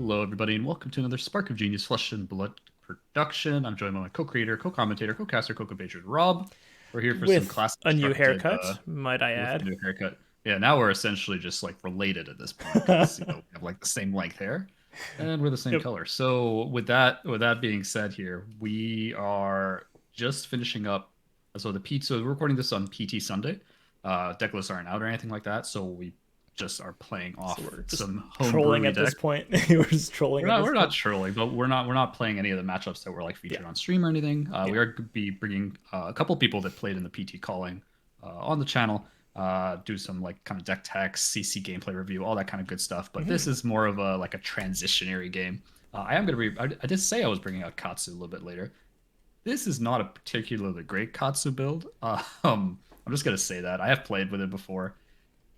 Hello, everybody, and welcome to another Spark of Genius Flesh and Blood production. I'm joined by my co-creator, co-commentator, co-caster, co-compatriot, Rob. We're here for some With classic a new constructed haircut, might I with a add. new haircut. Yeah, now we're essentially just like related at this point because we have like the same length hair and we're the same Yep. color. So with that being said, here we are just finishing up. So we're recording this on PT Sunday. Decklists aren't out or anything like that, so we just are playing So off we're just some trolling homebrewy at this decks. point. We're just trolling We're at not this we're not point. trolling, but we're not playing any of the matchups that were like Yeah. featured on stream or anything. Yeah. We are going to be bringing a couple people that played in the PT calling on the channel, do some like kind of deck text, CC gameplay review, all that kind of good stuff. But this is more of a like a transitionary game. I am going to be. I did say I was bringing out Katsu a little bit later. This is not a particularly great Katsu build. I'm just going to say that I have played with it before.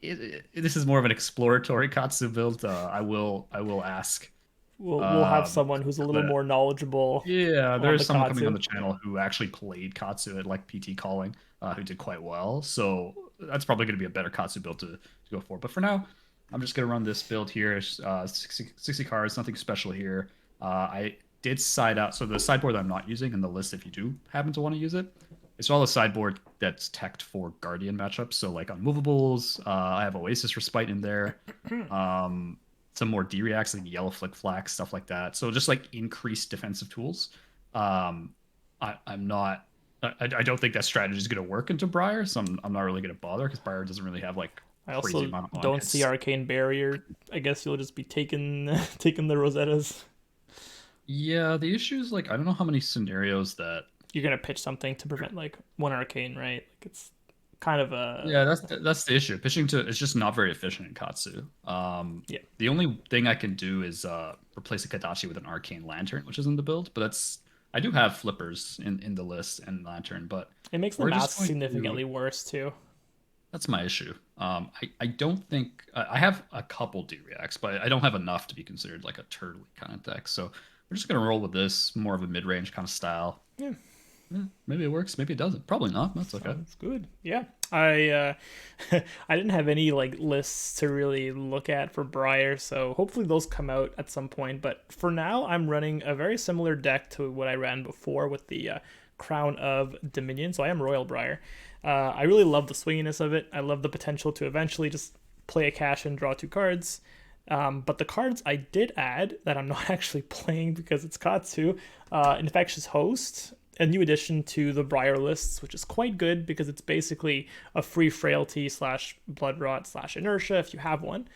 This is more of an exploratory Katsu build. I will ask. We'll have Um, someone who's a little but more knowledgeable yeah, on the there's someone coming on Katsu. the Yeah. channel who actually played Katsu at like PT calling, who did quite well. So that's probably going to be a better Katsu build to go for. But for now, I'm just going to run this build here. 60 cards, nothing special here. I did side out. So the sideboard that I'm not using in the list, if you do happen to want to use it, it's all a sideboard that's teched for Guardian matchups. So like on movables, I have Oasis Respite in there. Um, some more D-reacts like Yellow Flick Flack, stuff like that. So just like increased defensive tools. Um, I'm not. I don't think that strategy is going to work into Briar, so I'm not really going to bother because Briar doesn't really have like I crazy also amount of on don't see hits. Arcane Barrier. I guess you'll just be taking taking the Rosettas. Yeah, the issue is like I don't know how many scenarios that. You're gonna pitch something to prevent like one Arcane, right? Like it's kind of Yeah, a that's the issue. Pitching to it's just not very efficient in Katsu. yeah. The only thing I can do is replace a Kadachi with an Arcane Lantern, which is in the build. But that's I do have flippers in the list and Lantern, but It makes the we're math just going to. significantly worse too. That's my issue. I don't think I have a couple D reacts, but I don't have enough to be considered like a turtle kind of deck. So we're just gonna roll with this more of a mid range kind of style. Yeah. Maybe it works, maybe it doesn't. Probably not. That's okay. Sounds good. Yeah. I didn't have any like lists to really look at for Briar, so hopefully those come out at some point. But for now, I'm running a very similar deck to what I ran before with the Crown of Dominion. So I am Royal Briar. I really love the swinginess of it. I love the potential to eventually just play a cash and draw two cards. But the cards I did add that I'm not actually playing because it's Katsu, Infectious Host, a new addition to the Briar lists, which is quite good because it's basically a free frailty slash blood rot slash inertia if you have one.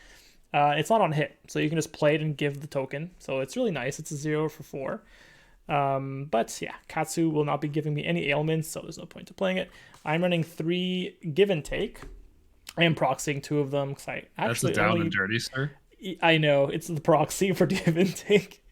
It's not on hit, so you can just play it and give the token. So it's really nice. It's a 0 for 4. But yeah, Katsu will not be giving me any ailments, so there's no point to playing it. I'm running 3 give and take. I am proxying 2 of them because I That's the actually down and only. dirty, sir. I know it's the proxy for give and take.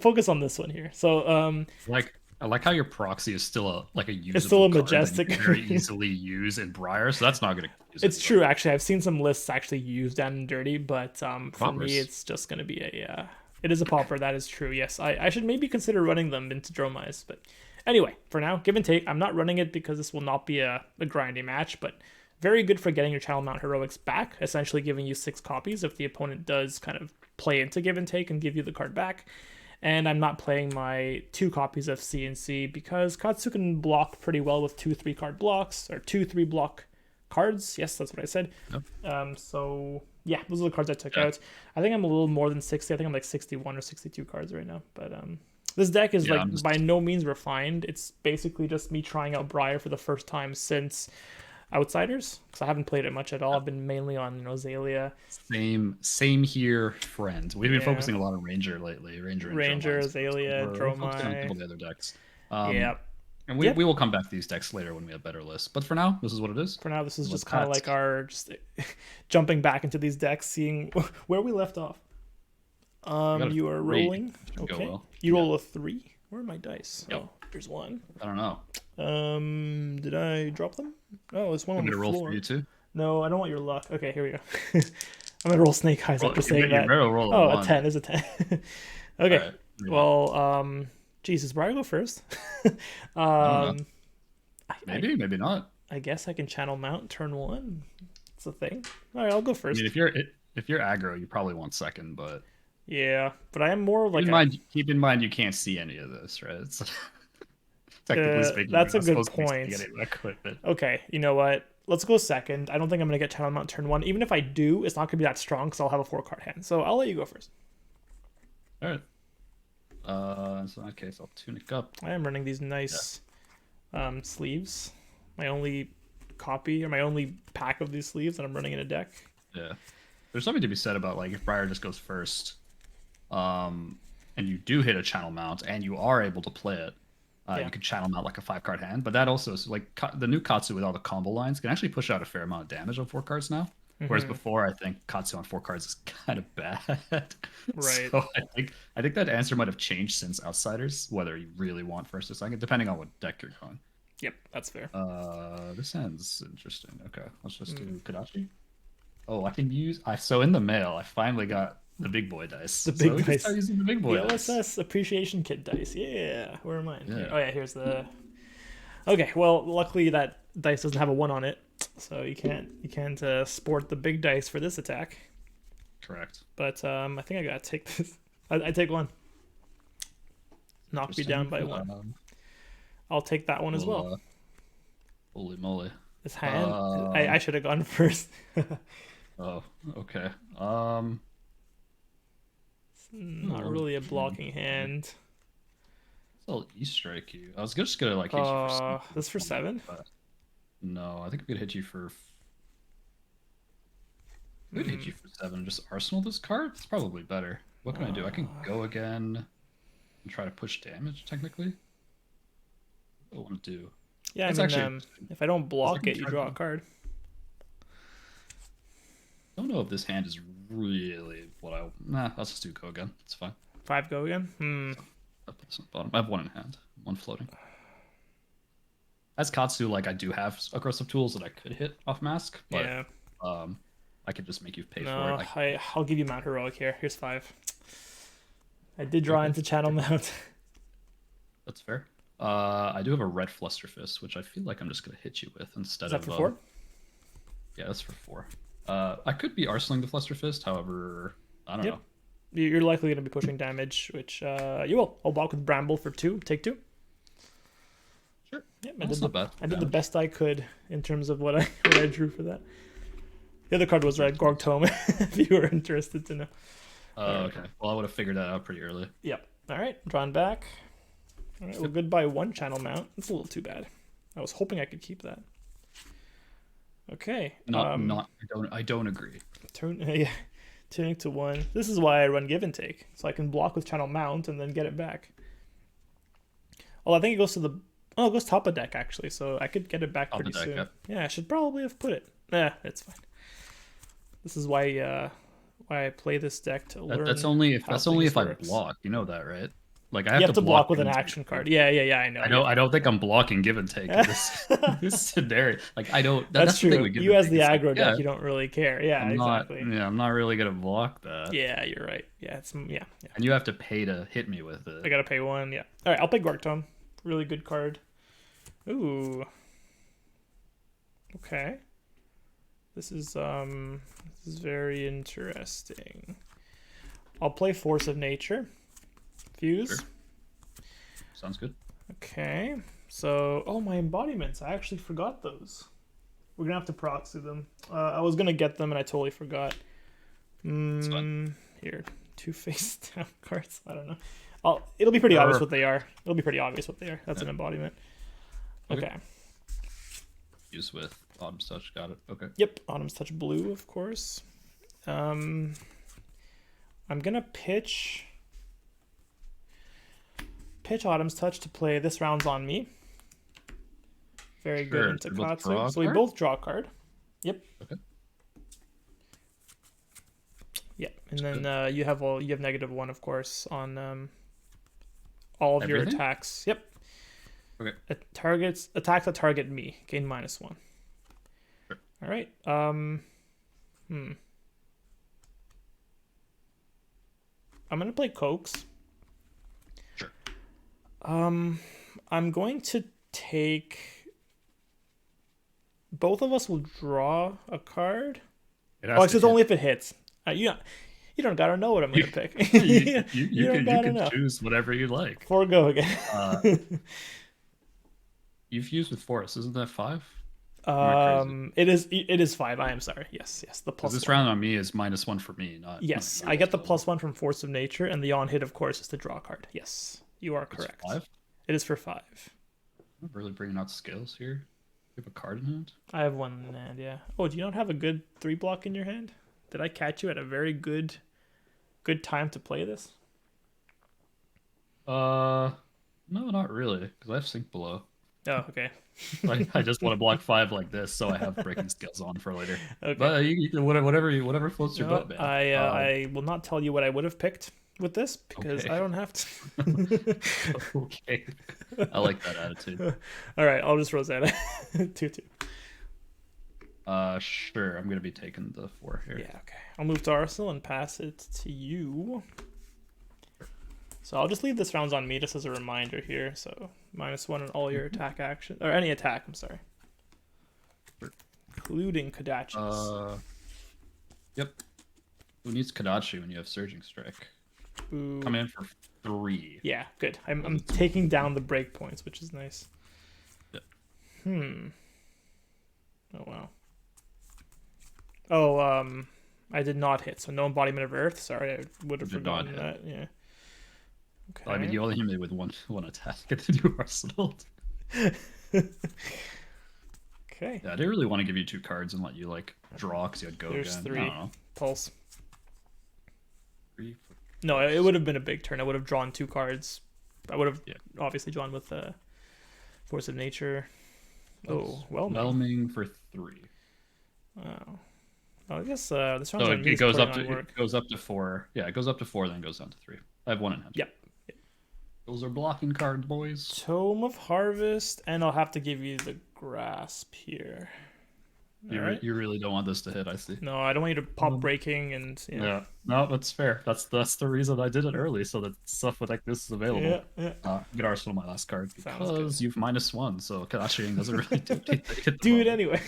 Focus on this one here. So Like I like how your proxy is still a like a it's still usable a card that you majestic can very green. easily use in Briar, so that's not gonna confuse It's anybody. true, actually. I've seen some lists actually use down and dirty, but for me, Poppers. it's just going to be a. It is a popper, that is true. Yes, I should maybe consider running them into Dromize. But anyway, for now, give and take. I'm not running it because this will not be a grindy match, but very good for getting your Channel Mount Heroics back, essentially giving you 6 copies if the opponent does kind of play into give and take and give you the card back. And I'm not playing my 2 copies of CNC because Katsu can block pretty well with 2 3-card blocks, or 2 3 block cards. Yes, that's what I said. Yep. So yeah, those are the cards I took Yeah. out. I think I'm a little more than 60. I think I'm like 61 or 62 cards right now. But this deck is Yeah, like I'm just by no means refined. It's basically just me trying out Briar for the first time since Outsiders, because I haven't played it much at all. I've been mainly on Azalea, same here, friend. We've been yeah, focusing a lot on Ranger lately, Ranger and Ranger, Dromai. So Azalea, we're focusing on a Dromai. couple of the other decks. Yeah, And we yep. will come back to these decks later when we have better lists. But for now, this is what it is. For now, this is With just kind of that, like our just jumping back into these decks, seeing where we left off. we got a You are 3. rolling. Should go Okay. well. You Yeah. roll a 3. Where are my dice? Yep. Oh, here's one. I don't know. Did I drop them? Oh, it's one Want on me the to roll floor. for you too? No, I don't want your luck. Okay, here we go. I'm gonna roll snake eyes Roll, after you saying that. better roll a Oh, a 1. 10 is a 10. All Okay. right. Yeah. Well, Jesus, Briar go first. I don't know. um, Maybe not. I guess I can channel mount turn 1. It's a thing. All right, I'll go I first. mean, if you're aggro, you probably want second, but Yeah, but I am more like a. Keep in mind, you can't see any of this, right? It's, technically speaking, you're That's a not good supposed to be seeing point. any of that equipment. Okay, you know what? Let's go second. I don't think I'm gonna get channel mount turn one. Even if I do, it's not gonna be that strong because I'll have a 4 card hand. So I'll let you go first. All right. So in that case, I'll tunic up. I am running these Yeah. nice sleeves. My only copy or my only pack of these sleeves that I'm running in a deck. Yeah. There's something to be said about like if Briar just goes first, and you do hit a channel mount and you are able to play it, Yeah. you can channel mount like a 5 card hand. But that also is like the new Katsu with all the combo lines can actually push out a fair amount of damage on 4 cards now. Whereas Mm-hmm. before, I think Katsu on 4 cards is kind of bad. Right. So I think that answer might have changed since Outsiders, whether you really want first or second, depending on what deck you're going. Yep, that's fair. This ends interesting. Okay, let's just Mm. do Kadachi. Oh, I can use. So in the mail, I finally got the big boy dice. The So big we can dice. start using the big The boy dice. OSS appreciation kit dice. Yeah. Where are mine? Here. Yeah, Oh yeah, here's the. Okay. Well, luckily that dice doesn't have a 1 on it, so you can't sport the big dice for this attack. correct. But I think I gotta take this. I take one. Knock me down by 1. I'll take that one as well. Holy moly. This hand. I Um, should have gone first. oh, okay. Not really a blocking hand. I'll E-strike you. I was just gonna like hit you for This for 7. but no, I think I'm gonna hit you for. I'm gonna hit you for 7. Just arsenal this card. It's probably better. What can I do? I can go again and try to push damage. Technically, what do I want to do? Yeah, That's I mean, actually. if I don't block can it, you try draw a to- card. I don't know if this hand is really what I. Nah, let's just do go again. It's fine. 5 go again. I'll put this on the bottom. I have 1 in hand, 1 floating. As Katsu, like I do have aggressive tools that I could hit off mask, but Yeah. I could just make you pay No, for it. I'll give you Mount Heroic here. Here's 5. I did draw into Channel Mount. That's fair. I do have a red Fluster Fist, which I feel like I'm just gonna hit you with instead Is that of. for 4? Yeah, that's for 4. I could be arsenaling the Fluster Fist, however, I don't Yep. know. You're likely going to be pushing damage, which you will. I'll block with Bramble for 2. Take 2. Sure. Yep, That's not bad. I did the best I could in terms of what I drew for that. The other card was red, Gorg Tome, if you were interested to know. Okay. Well, I would have figured that out pretty early. Yep. All right, drawn back. All right, well, goodbye 1 channel mount. That's a little too bad. I was hoping I could keep that. Okay. I don't agree. Yeah, tuning to 1. This is why I run give and take, so I can block with channel mount and then get it back. Oh, I think it goes to the. Oh, it goes top of deck actually, so I could get it back Top of pretty deck, soon. yep. Yeah, I should probably have put it. Yeah, it's fine. This is why I play this deck to learn. That's only if how I things works. block. You know that, right? Like You have to block with give an and take. action card. Yeah, I know. I don't think I'm blocking give and take in this scenario. Like I don't. That's the thing true. with give You and as take. the It's aggro like, deck, yeah, you don't really care. Yeah, I'm not. exactly. Yeah, I'm not really gonna block that. Yeah, you're right. Yeah, it's yeah. And you have to pay to hit me with it. I gotta pay 1. Yeah. All right, I'll play Gorgtome. Really good card. Ooh. Okay. This is very interesting. I'll play Force of Nature. Fuse. Sure. Sounds good. Okay. So, my embodiments. I actually forgot those. We're gonna have to proxy them. I was gonna get them and I totally forgot. fine. Here, 2 face down cards. I don't know. It'll be pretty obvious what they are. It'll be pretty obvious what they are. That's an embodiment. Okay. Use with Autumn's Touch. Got it. Okay. Yep. Autumn's Touch blue, of course. I'm gonna pitch Autumn's Touch to play This Round's on Me. Very good Sure. into We both Katsu. draw a So we card? both draw a card. Yep. Okay. Yeah, and then you have -1, of course, on all of your Everything? attacks. Yep. Okay. Attacks that target me gain -1. Sure. All right. I'm gonna play Coax. Sure. I'm going to take. Both of us will draw a card. It has Oh, to it's just hit. only if it hits. You You don't gotta know what I'm You gonna pick. you You don't can you gotta can know. choose whatever you like. Forego Uh, again. you've used with Forest, isn't that five? Am I crazy? It is 5. I am sorry. Yes, yes, the Because plus this one. round on me is -1 for me, not Yes, I you. get the So plus one from Force of Nature, and the on hit, of course, is to draw a card. Yes, you are it's correct. five. It is for 5. I'm really bringing out skills here. You have a card in hand. I have one in hand, yeah. Oh, do you not have a good 3 block in your hand? Did I catch you at a very good time to play this? Uh, no, not really, because I have Sync below. Oh, okay. I just want to block five like this, so I have breaking skills on for later. Okay. But you can whatever floats your No, boat, man. I will not tell you what I would have picked with this because Okay, I don't have to. okay, I like that attitude. All right, I'll just Rosetta 2-2. Sure, I'm gonna be taking the four here. Yeah, okay. I'll move to Arsenal and pass it to you. So I'll just leave this rounds on me just as a reminder here. So -1 on all your attack action or any attack. I'm sorry, Sure. including Kodachis. Yep. Who needs Kadachi when you have Surging Strike? Ooh. Come in for 3. Yeah, good. I'm taking down the break points, which is nice. Yep. Oh wow. Oh, I did not hit, so no embodiment of Earth. Sorry, I would have Did not forgotten hit. that. Yeah. I mean, Okay. you only hit me with one attack at the new arsenal. Okay. Yeah, I didn't really want to give you 2 cards and let you like draw because you had go There's again. I 3 don't know. pulse. 3, No, it would have been a big turn. I would have drawn 2 cards. I would have yeah. obviously drawn with Force of Nature. Oh, well, Whelming for 3. wow. Well, I guess this round's So on me it is goes putting up on to work. 4. Yeah, it goes up to 4, then goes down to 3. I have 1 in hand. Yep. Those are blocking cards, boys. Tome of Harvest, and I'll have to give you the Grasp here. All right. You really don't want this to hit, I see. No, I don't want you to pop breaking and Yeah, no, that's fair. That's the reason I did it early, so that stuff with like this is available. Yeah. Get Arsenal my last card Sounds because good. you've -1, so Kadachiing doesn't really do anything. At the Do it moment. anyway.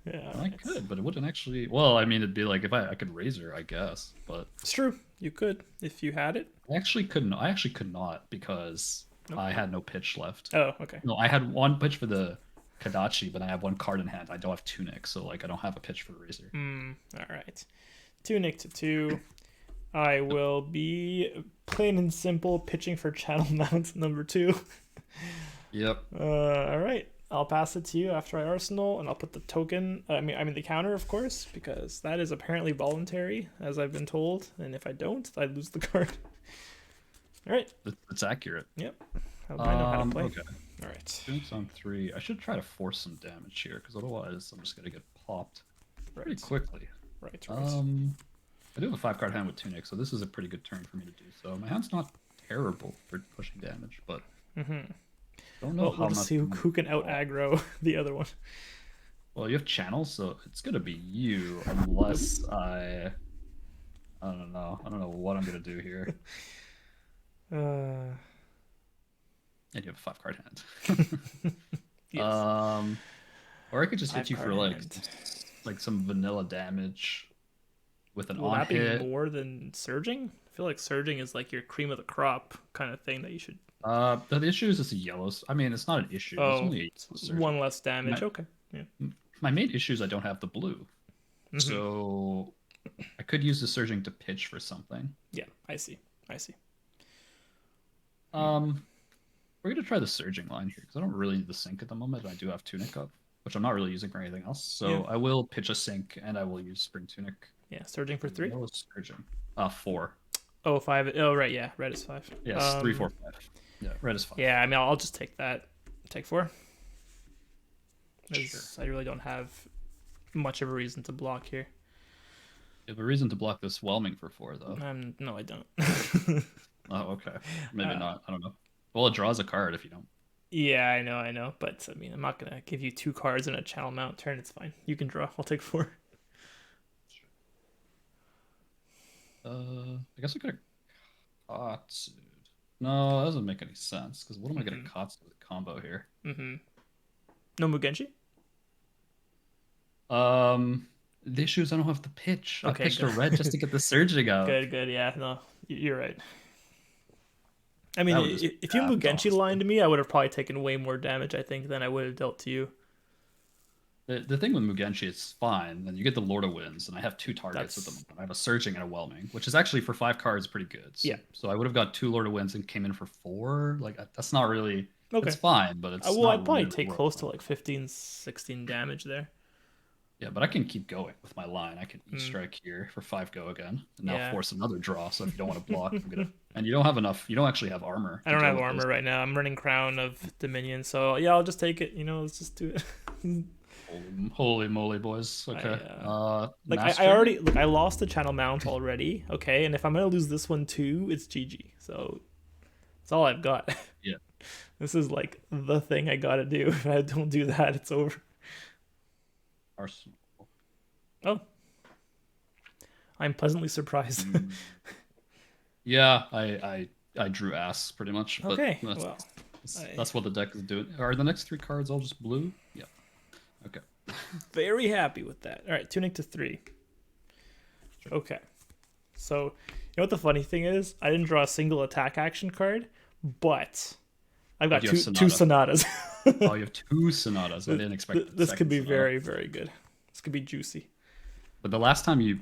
Yeah. I could, but it wouldn't actually. Well, I mean, it'd be like if I could Razor, I guess, but It's true. You could if you had it. I actually couldn't. I actually could not because Nope. I had no pitch left. Oh, okay. No, I had 1 pitch for the Kadachi, but I have 1 card in hand. I don't have Tunic, so like I don't have a pitch for Razor. All right. Tunic to 2. I will be plain and simple pitching for Channel Mount number 2. Yep. All right. I'll pass it to you after I Arsenal, and I'll put the token. I mean the counter, of course, because that is apparently voluntary, as I've been told. And if I don't, I lose the card. All right. It's accurate. Yep. I know how to play. Okay. All right. Tunic's on 3. I should try to force some damage here, because otherwise I'm just gonna get popped pretty Right. quickly. Right. I do have a 5-card hand with Tunic, so this is a pretty good turn for me to do so. My hand's not terrible for pushing damage, but don't know Well, how we'll much. just see who can out aggro the other one. Well, you have channels, so it's gonna be you, unless I don't know. I don't know what I'm gonna do here. Uh, And you have a 5-card hand. yes. Or I could just hit you 5-card for hand. like some vanilla damage with an Will on that be hit. more than surging? I feel like surging is like your cream of the crop kind of thing that you should. The issue is it's a yellow. I mean, it's not an issue. It's Oh, only a yellow surge. one less damage. My- Okay. Yeah. My main issue is I don't have the blue, so I could use the surging to pitch for something. Yeah, I see. We're gonna try the surging line here because I don't really need the sync at the moment. I do have Tunic up, which I'm not really using for anything else. So Yeah. I will pitch a sync and I will use Spring Tunic. Yeah, surging for 3. No surging. 4. Oh, 5. Oh, right. Yeah, red is 5. Yes, 3, 4, 5. Yeah, red is 5. Yeah, I mean, I'll just take that. Take 4. Sure. I really don't have much of a reason to block here. You have a reason to block this whelming for 4, though. No, I don't. Oh, okay. Maybe not. I don't know. Well, it draws a card if you don't. Yeah, I know. But I mean, I'm not gonna give you 2 cards in a channel mount turn. It's fine. You can draw. I'll take 4. I guess I could have Katsu. No, that doesn't make any sense because what am I gonna Katsu with combo here? No Mugenshi? The issue is I don't have the pitch. I Okay, pitched a red just good. to get the surging out. Good. Yeah, no, you're right. I mean, That would just be if you daft, Mugenshi honestly. lined to me, I would have probably taken way more damage, I think, than I would have dealt to you. The thing with Mugenshi, it's fine. Then you get the Lord of Winds, and I have two targets at the That's moment. I have a Surging and a Whelming, which is actually for 5 cards pretty good. yeah. So I would have got two Lord of Winds and came in for 4. Like that's not really. It's Okay. fine, but it's Well, I'd not probably really take close to worthwhile. like 15, 16 damage there. Yeah, but I can keep going with my line. I can Mm, E-strike here for 5 go again, and now yeah. force another draw. So if you don't want to block, I'm gonna. And you don't have enough. You don't actually have armor I to don't deal have with those. armor right now. I'm running Crown of Dominion, so yeah, I'll just take it. Let's just do it. Holy moly, boys! I Okay, I master. already I lost the channel mount already. Okay, and if I'm gonna lose this one too, it's GG. So that's all I've got. Yeah, This is like the thing I gotta do. If I don't do that, it's over. Arsenal. Oh, I'm pleasantly surprised. Mm, yeah, I drew ass pretty much, but Okay, well, I that's what the deck is doing. Are the next 3 cards all just blue? Yeah. Okay. very happy with that. All right, Tunic to 3. Sure. Okay, so you know what the funny thing is? I didn't draw a single attack action card, but I've got You have two Sonata. sonatas. Oh, you have 2 sonatas. I didn't expect the This could second be sonata. very good. This could be juicy. But the last time you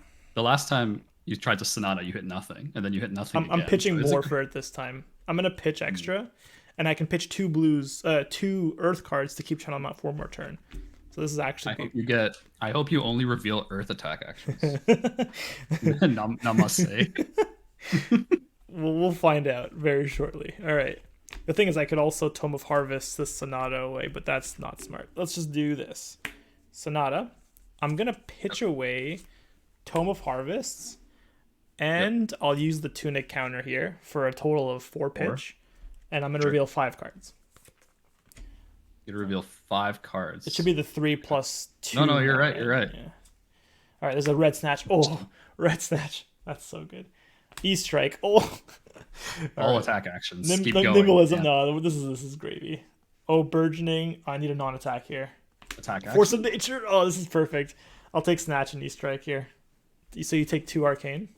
tried to sonata, you hit nothing, and then you hit nothing I'm again. So pitching it's a more for it this time. I'm gonna pitch Hmm. extra, and I can pitch two earth cards to keep channel them out for one more turn. So this is actually I hope you only reveal Earth attack actions. good. Namaste. We'll find out very shortly. All right. The thing is, I could also Tome of Harvest this Sonata away, but that's not smart. Let's just do this. Sonata. I'm gonna pitch away Tome of Harvests, Yep. and I'll use the Tunic counter here for a total of 4 Or pitch, and I'm gonna sure. reveal 5 cards. You reveal 5 cards. It should be the 3 plus 2. No, you're now, right. You're right. Yeah. All right. There's a red snatch. Oh, red snatch. That's so good. E strike. Oh. All right. attack actions. Keep going. Nimbleism. Yeah. No, this is gravy. Oh, burgeoning. I need a non-attack here. Attack Force action. of nature. Oh, this is perfect. I'll take snatch and E strike here. So you take 2 arcane.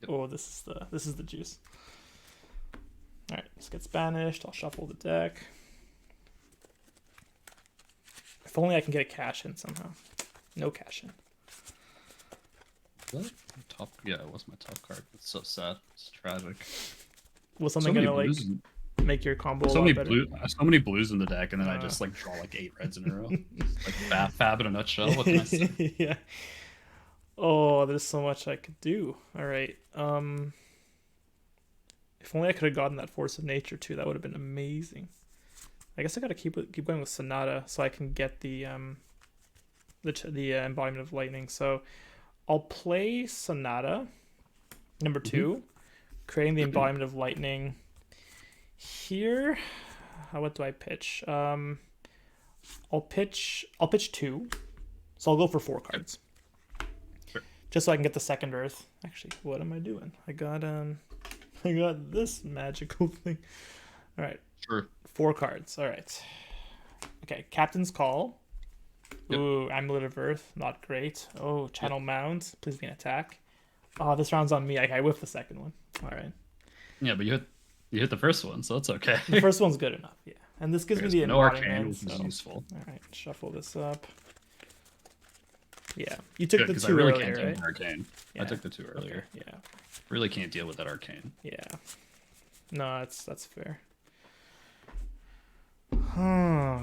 Yep. Oh, this is the juice. All right, this gets banished. I'll shuffle the deck. If only I can get a cash in somehow. No cash in. What? Top. Yeah, it was my top card. It's so sad. It's tragic. Was So something many gonna like blues. make your combo So a many lot better? blue. So many blues in the deck, and then I Uh. just like draw like 8 reds in a row. Like fab in a nutshell. What can I say? Yeah. Oh, there's so much I could do. All right. If only I could have gotten that force of nature too. That would have been amazing. I guess I gotta keep going with Sonata so I can get the embodiment of lightning. So I'll play Sonata number 2, creating the embodiment of lightning. Here, what do I pitch? I'll pitch 2, so I'll go for 4 cards, Sure. just so I can get the second Earth. Actually, what am I doing? I got this magical thing. All right, Sure. 4 cards. All right. Okay, Captain's Call. Yep. Ooh, Amulet of Earth, not great. Oh, Channel Mound, please be an attack. Oh, this round's on me. I whiffed the second one. All right. Yeah, but you hit the first one, so it's okay. The first one's good enough, yeah. And this gives me There's the no arcane, embodiment. which is So. useful. All right, shuffle this up. Yeah, you took Good, the because I 2 really earlier, can't deal right? with arcane. Yeah. I took the 2 earlier. Okay, yeah, Really can't deal with that arcane. yeah. No, that's fair. Huh.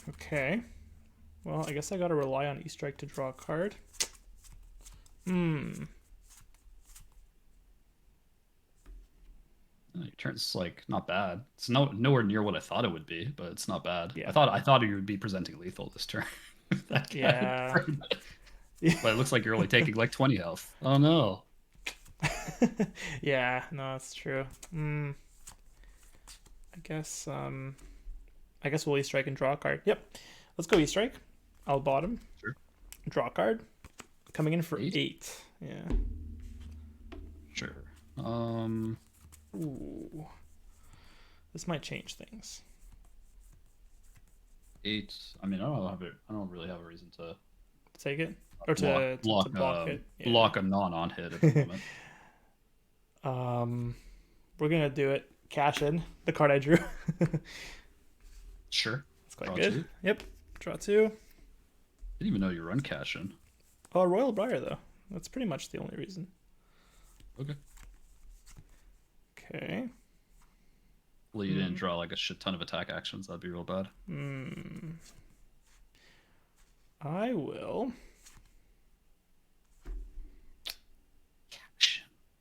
Okay. Well, I guess I gotta rely on E-Strike to draw a card. Your turn's like not bad. It's nowhere near what I thought it would be, but it's not bad. Yeah. I thought you would be presenting lethal this turn. That Yeah. But it looks like you're only taking like 20 health. Oh no. Yeah, no, that's true. I guess we'll E-Strike and draw a card. Yep. Let's go E-Strike. I'll bottom. Sure. Draw a card. Coming in for 8? 8. Yeah. Sure. Ooh. This might change things. 8. I mean, I don't really have a reason to take it or Block, to block it. Yeah. block a non-on hit at the moment. Um, we're gonna do it. Cash in the card I drew. Sure. That's quite Draw good. two. Yep. Draw two. Didn't even know you run cash in. Oh, Royal Briar though. That's pretty much the only reason. Okay. Okay. Well, you didn't draw like a shit ton of attack actions. That'd be real bad. I will.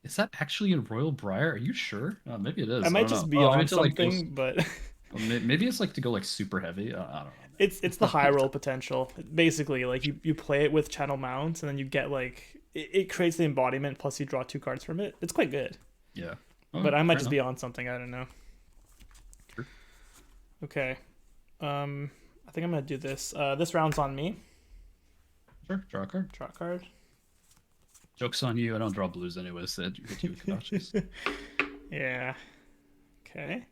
Is that actually in Royal Briar? Are you sure? Maybe it is. I might don't just know. be Oh, on maybe to, like, something, but maybe it's like to go like super heavy. I don't know. Man. it's the high roll potential. Basically, like you play it with channel mounts, and then you get like it creates the embodiment. Plus, you draw 2 cards from it. It's quite good. Yeah. But I might just enough. be on something. I don't know. Sure. Okay. I think I'm gonna do this. This round's on me. Sure. Draw a card. Draw a card. Joke's on you. I don't draw blues anyways. So hit you with Kadachi's. Yeah. Okay.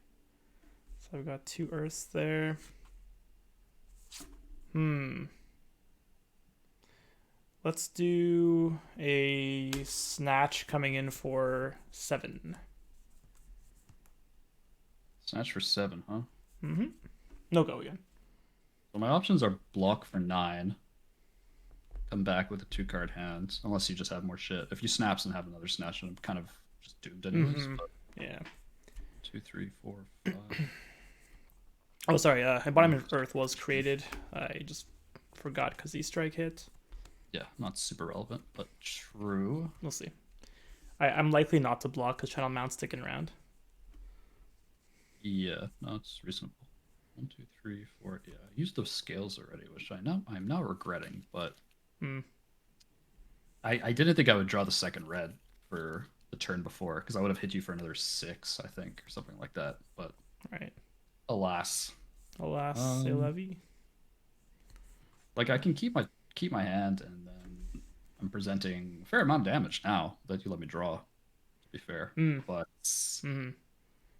So I've got 2 earths there. Let's do a snatch coming in for 7. Snatch for 7, huh? No, go again. So my options are block for 9. Come back with a 2-card hand, unless you just have more shit. If you snaps and have another snatch, I'm kind of just doomed anyways. But Yeah. 2, 3, 4, 5. Oh, sorry. Embodiment of Earth was created. I just forgot because the strike hit. Yeah, not super relevant, but true. We'll see. I'm likely not to block because channel mount's sticking around. Yeah, no, it's reasonable. 1, 2, 3, 4. Yeah, I used those scales already, which I'm now regretting. But I didn't think I would draw the second red for the turn before because I would have hit you for another 6, I think, or something like that. But Right. alas, C'est la vie. like I can keep my hand, and then I'm presenting a fair amount of damage now that you let me draw. To be fair, but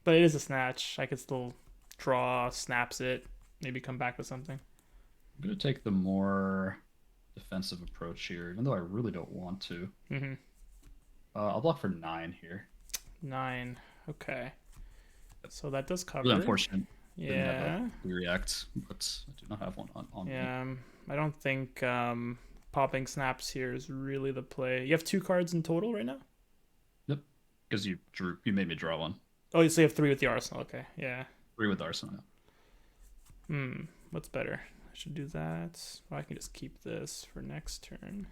But it is a snatch. I could still draw, snaps it, maybe come back with something. I'm gonna take the more defensive approach here, even though I really don't want to. I'll block for 9 here. 9. Okay. So that does cover. Really unfortunate. Didn't Yeah. have a react, but I do not have one on me. Yeah. I don't think popping snaps here is really the play. You have 2 cards in total right now? Yep. Because you made me draw one. Oh, so you have 3 with the arsenal. Okay. Yeah. 3 with Arsenal. What's better? I should do that. Well, I can just keep this for next turn.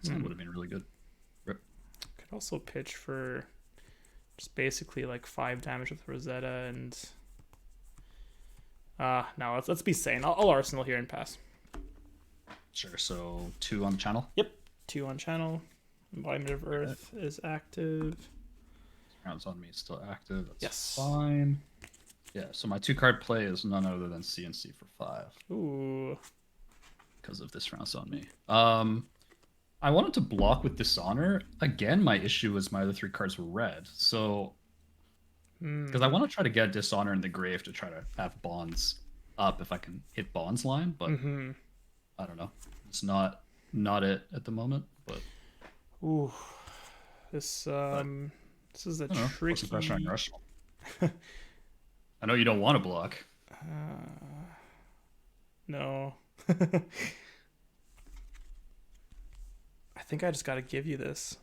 That would have been really good. Rip. Could also pitch for just basically like 5 damage with Rosetta and no, let's be sane. I'll arsenal here and pass. Sure. So 2 on the channel. Yep. 2 on channel. Embodiment of Earth is active. Rounds on me is still active. That's Yes. fine. Yeah. So my 2-card play is none other than CNC for 5. Ooh. Because of this rounds on me. I wanted to block with Dishonor. Again, my issue was my other 3 cards were red. So, because I want to try to get Dishonor in the grave to try to have Bonds up if I can hit Bonds line, but I don't know. It's not it at the moment. But ooh, this is a put tricky. some pressure on your arsenal. I know you don't want to block. No. I think I just got to give you this.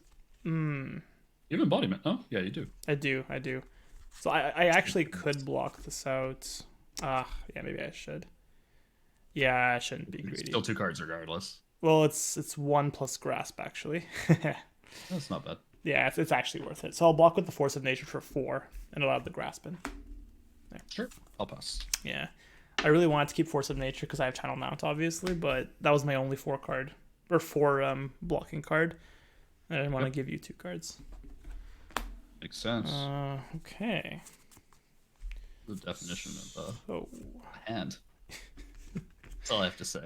You have embodiment, no? Yeah, you do. I do. So I actually could block this out. Yeah, maybe I should. Yeah, I shouldn't be greedy. Still 2 cards regardless. Well, it's 1 plus grasp actually. That's not bad. Yeah, it's actually worth it. So I'll block with the Force of Nature for 4 and allow the grasp in. There. Sure, I'll pass. Yeah, I really wanted to keep Force of Nature because I have Channel Mount, obviously, but that was my only 4 blocking card. I didn't want to give you 2 cards. Makes sense. Okay. The definition of Oh. a hand. That's all I have to say.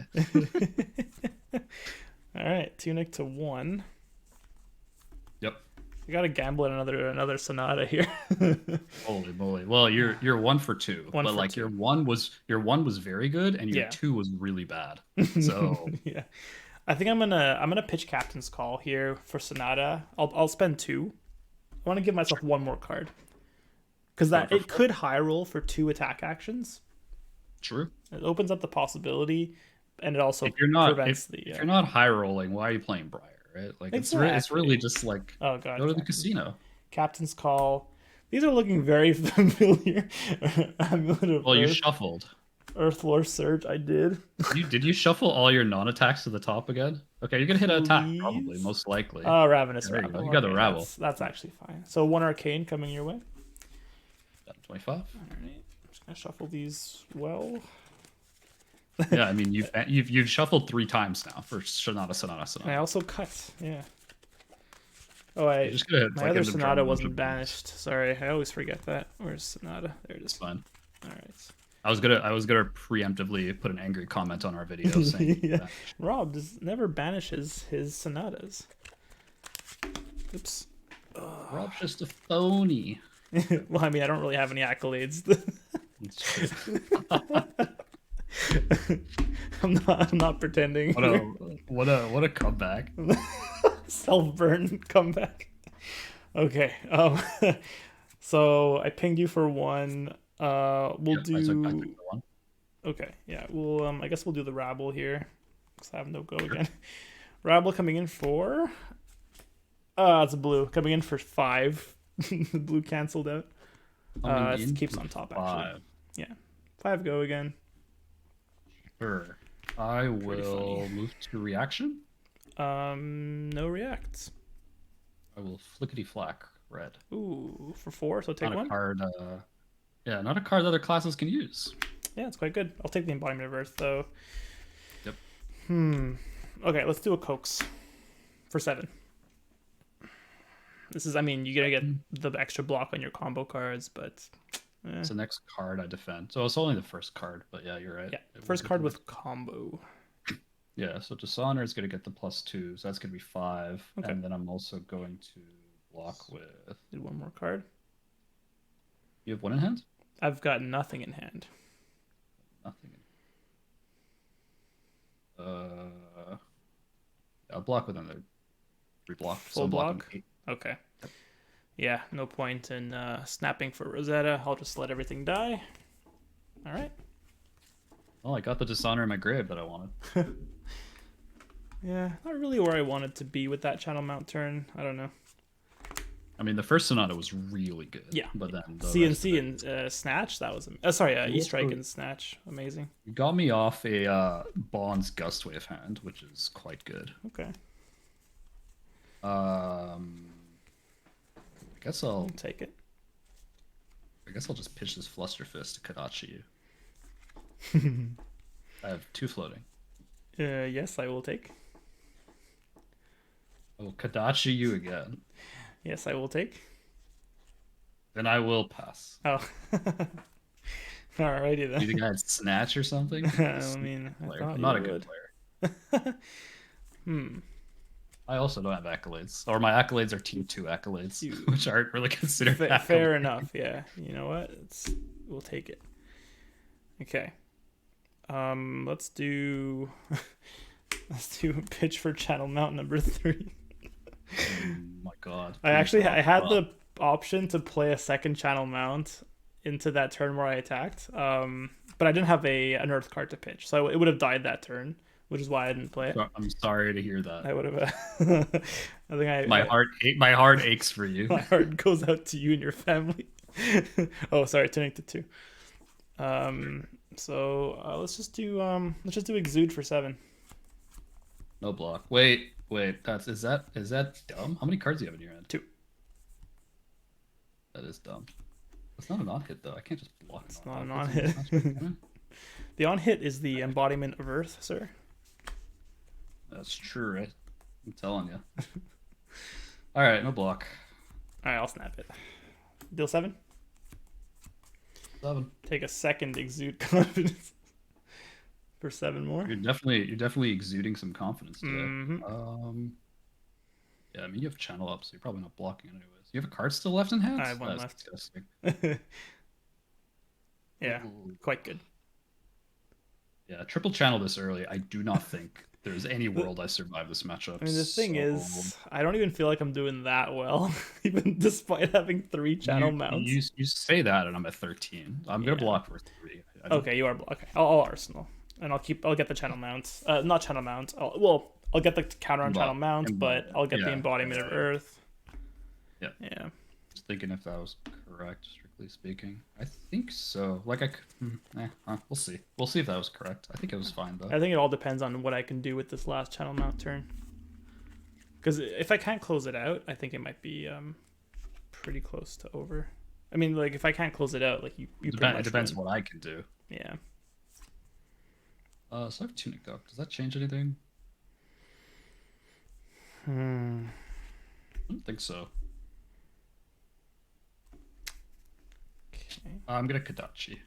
All right, Tunic to 1. Yep. I gotta gamble at another Sonata here. Holy moly! Well, you're one for two, One but for like two. your one was very good, and your Yeah. two was really bad. So Yeah. I think I'm gonna pitch Captain's Call here for Sonata. I'll spend two. I want to give myself one more card because going that for it four. could high roll for two attack actions. True. It opens up the possibility, and it also If you're not prevents the if you're not high rolling, why are you playing Briar? Right? Like it's really exactly. just like Oh god, go to the casino. Captain's Call. These are looking very familiar. Amulet of Well, you Earth, shuffled. Earthlore Surge. I did. Did you shuffle all your non-attacks to the top again? Okay, you're gonna hit an attack probably, Please. most likely. Oh, Yeah, Ravenous there you go. Rabble. You got the Okay, rabble. that's actually fine. So one Arcane coming your way. 25. All right, I'm just gonna shuffle these well. Yeah, I mean you've shuffled three times now for Sonata. And I also cut. Yeah. Oh, You're just gonna my like other end up drawing Sonata a bunch wasn't of bones. banished. Sorry, I always forget that. Where's Sonata? There it It's is. fine. All right. I was gonna preemptively put an angry comment on our video saying Yeah. that. Rob never banishes his Sonatas. Oops. Rob's just a phony. Well, I mean, I don't really have any accolades. It's true. I'm not pretending. What a comeback. Self burn comeback. Okay. So I pinged you for one. We'll Yeah, I took do. the one. Okay. Yeah. We'll. I guess we'll do the rabble here. Cause I have no go Sure. again. Rabble coming in for. It's a blue coming in for 5. The blue canceled out. Coming It in keeps for on top 5. actually. Yeah. 5 go again. Sure. I Pretty will funny. move to reaction. No reacts. I will flickety flack red. Ooh, for 4. So take Not a one. card. Yeah, not a card that other classes can use. Yeah, it's quite good. I'll take the embodiment of Earth though. Yep. Okay, let's do a coax for 7. This is, I mean, you're gonna get the extra block on your combo cards, but It's the next card I defend. So it's only the first card, but yeah, you're right. yeah, It will first get card the with next- combo. Yeah, so Dishonor is going to get the +2, so that's going to be 5. Okay. And then I'm also going to block with. Did one more card. You have one in hand? I've got nothing in hand. Nothing. I'll block with another 3 block. Full I'm blocking block? 8. Okay. Yeah, no point in snapping for Rosetta. I'll just let everything die. All right. Well, I got the Dishonor in my grave that I wanted. Yeah, not really where I wanted to be with that channel mount turn. I don't know. I mean, the first Sonata was really good. Yeah. But then the CNC rest of it- and Snatch, that was E-Strike and Snatch, amazing. You got me off a Bond's Gustwave hand, which is quite good. Okay, I guess I'll I'll take it. just pitch this Flusterfist to Kadachi you. I have 2 floating. Yes, I will take. I will Kadachi you again. Yes, I will take. Then I will pass. Oh, alrighty You then. think I had Snatch or something? I mean, I Player. thought I'm not you a good would. player. I also don't have accolades, or my accolades are Team 2 accolades, which aren't really considered accolades. Fair enough. Yeah, you know what? We'll take it. Okay. Let's do a pitch for channel mount number 3. Oh my god. I had Rob. the option to play a second channel mount into that turn where I attacked. But I didn't have an earth card to pitch, so it would have died that turn, which is why I didn't play it. I'm sorry to hear that. I would have. I think My heart aches for you. my heart goes out to you and your family. Oh, sorry, turning to 2. So let's just do exude for 7. No block. Wait. Is that dumb? How many cards do you have in your hand? 2. That is dumb. It's not an on hit though. I can't just block. It's not an on hit. The on hit is the embodiment of Earth, sir. That's true, right? I'm telling you. All right, no block. All right, I'll snap it. Deal 7. 7. Take a second exude confidence for 7 more. You're definitely exuding some confidence today. Mhm. Yeah, I mean, you have channel up, so you're probably not blocking anyways. You have a card still left in hand? I have one That's left. disgusting. Yeah, Ooh. quite good. Yeah, triple channel this early. I do not think there's any world I survive this I matchup. mean, the thing So is, I don't even feel like I'm doing that well, even despite having 3 channel mounts. you say that, and I'm at 13. I'm gonna Yeah. block for 3. I don't. Okay, you are okay. I'll Arsenal, and I'll get the channel mounts. Not channel mounts. I'll get the counter on channel mount, but I'll get the embodiment of Earth. Yeah. Yeah. Just thinking if that was correct, strictly speaking. I think so. Like we'll see. We'll see if that was correct. I think it was fine though. I think it all depends on what I can do with this last channel mount turn. Because if I can't close it out, I think it might be pretty close to over. I mean, like if I can't close it out, like you pretty much It depends win. what I can do. Yeah. So I have Tunic up. Does that change anything? I don't think so. Okay. I'm gonna Kadachi.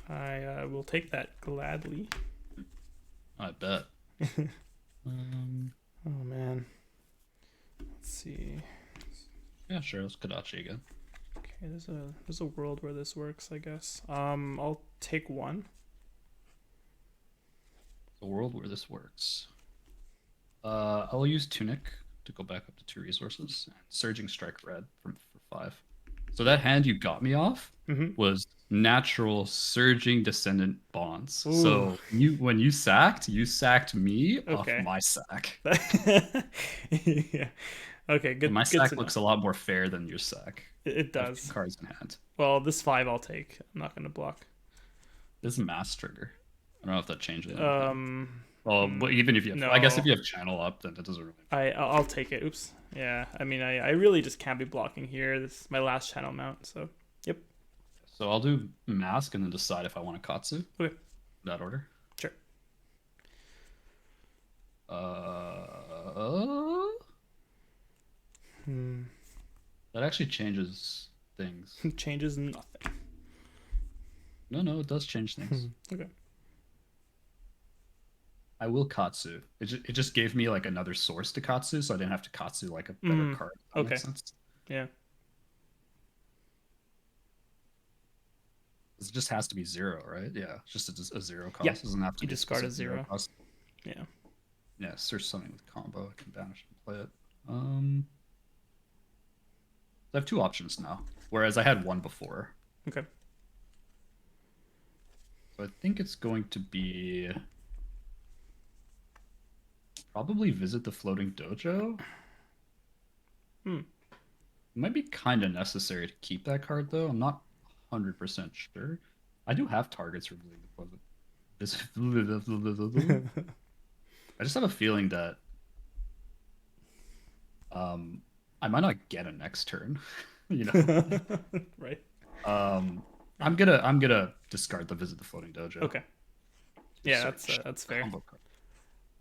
I will take that gladly. I bet. Oh man. Let's see. Yeah, sure. Let's Kadachi again. Okay, there's a world where this works, I guess. I'll take one. The world where this works. I'll use Tunic to go back up to 2 resources and Surging Strike red for 5. So that hand you got me off was natural Surging Descendant Bonds. Ooh. So when you sacked me off my sack. Yeah. Okay, good. And my good sack looks a lot more fair than your sack. It does. Cards in hand. Well, this 5 I'll take. I'm not gonna block. This is mass trigger. I don't know if that changed anything. Well, but even if you have, no. I guess if you have channel up, then it doesn't really matter. I'll take it. Oops. Yeah. I mean, I really just can't be blocking here. This is my last channel mount. So, yep. So I'll do mask and then decide if I want a Katsu. Okay. That order. Sure. That actually changes things. Changes nothing. No, it does change things. Okay. I will Katsu. It just gave me like another source to Katsu, so I didn't have to Katsu like a better card. That makes sense. Yeah. It just has to be 0, right? Yeah, it's just a 0 cost. Yeah. It doesn't have to You be discard a 0. Cost. Yeah. Yeah, search something with combo. I can banish and play it. I have 2 options now, whereas I had 1 before. Okay. So I think it's going to be probably visit the floating dojo. It might be kind of necessary to keep that card though. I'm not 100% sure. I do have targets for visiting the floating. I just have a feeling that I might not get a next turn. You know. Right. I'm gonna discard the visit the floating dojo. Okay. Yeah, that's fair.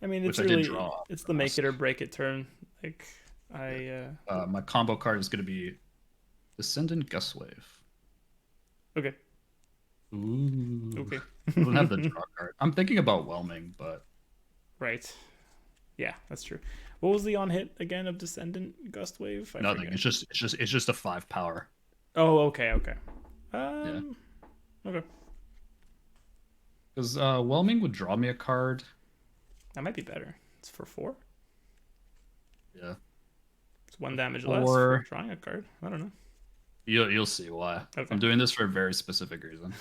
I mean, it's it's the make it or break it turn. Like my combo card is gonna be Descendant Gust Wave. Okay. Ooh. Okay. I don't have the draw card. I'm thinking about whelming, but right. Yeah, that's true. What was the on hit again of Descendant Gust Wave? Nothing. Forget. It's just a 5 power. Oh, okay. Yeah. Okay. Because whelming would draw me a card. That might be better. It's for 4. Yeah. It's 1 damage less for drawing a card. I don't know. You'll see why. Okay. I'm doing this for a very specific reason.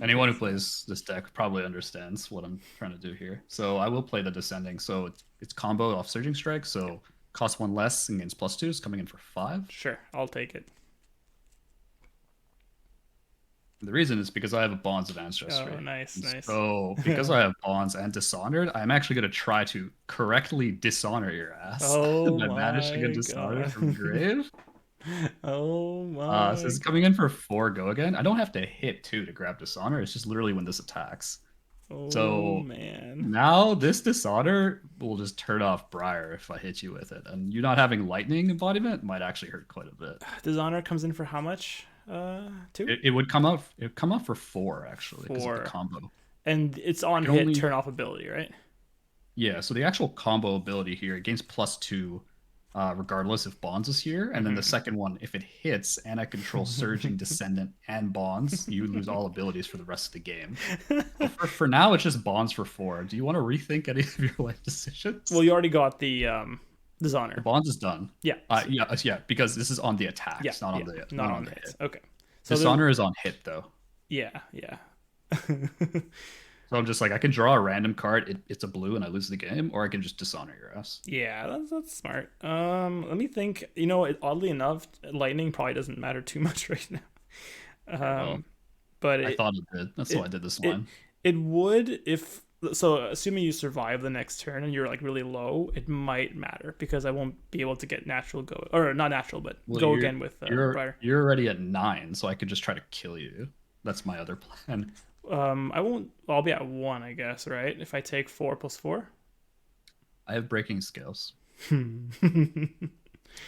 Anyone who plays this deck probably understands what I'm trying to do here. So I will play the Descending. So it's combo off Surging Strike. So cost 1 less and gains +2s, coming in for 5. Sure, I'll take it. The reason is because I have a Bonds of Ancestry. Oh, nice. So because I have Bonds and Dishonored, I'm actually going to try to correctly dishonor your ass by banishing a Dishonored from grave. Oh my! So it's coming in for 4 go again. I don't have to hit 2 to grab Dishonor. It's just literally when this attacks. Oh, so man. Now this Dishonor will just turn off Briar if I hit you with it. And you not having Lightning embodiment might actually hurt quite a bit. Dishonor comes in for how much? 2? It would come out. It would come out for 4 actually. 4 of the combo. And it's on hit turn off ability, right? Yeah. So the actual combo ability here, it gains +2 regardless if Bonds is here. And then the second one, if it hits and I control Surging, Descendant, and Bonds, you lose all abilities for the rest of the game. So for now, it's just Bonds for 4. Do you want to rethink any of your life decisions? Well, you already got the Dishonor. The Bonds is done. Yeah. Yeah, because this is on the attacks, Yeah, not yeah, on the not on the hits. Okay. So Dishonor is on hit though. Yeah, yeah. So I'm just like, I can draw a random card. It's a blue, and I lose the game, or I can just dishonor your ass. Yeah, that's smart. Let me think. You know, oddly enough, lightning probably doesn't matter too much right now. Well, But I thought it did. That's why I did this one. It would if so. Assuming you survive the next turn and you're like really low, it might matter because I won't be able to get natural go or not natural, but go again with Briar. You're already at 9, so I could just try to kill you. That's my other plan. I won't. I'll be at 1, I guess. Right? If I take 4 plus 4. I have breaking scales.